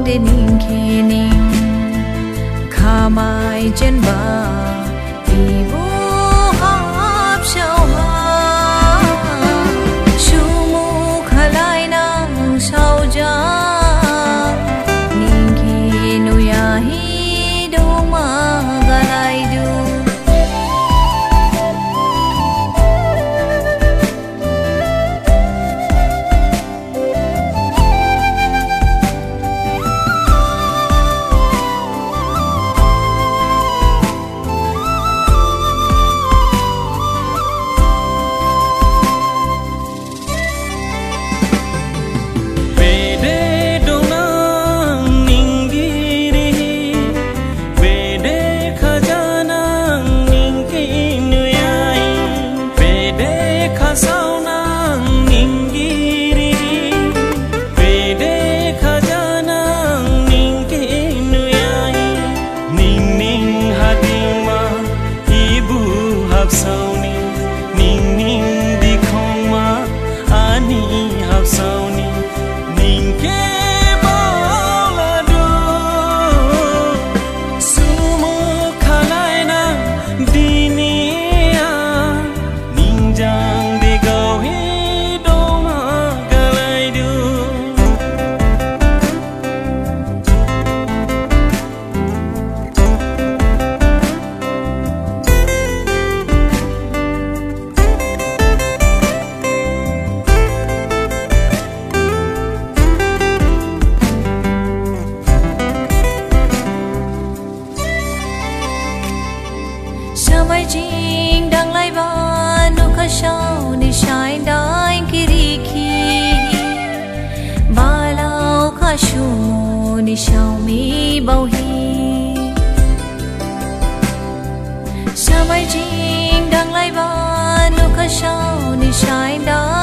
de ning kening khamai chen ba vi bo hap shao ha shu mu khalai na sao ja ning ke nu ya hi do ma galai du Samai jing dang lai ba nu kha shao ni shine dai kiriki ba lao kha shu ni shao mi bao hi Samai jing dang lai ba nu kha shao ni shine dai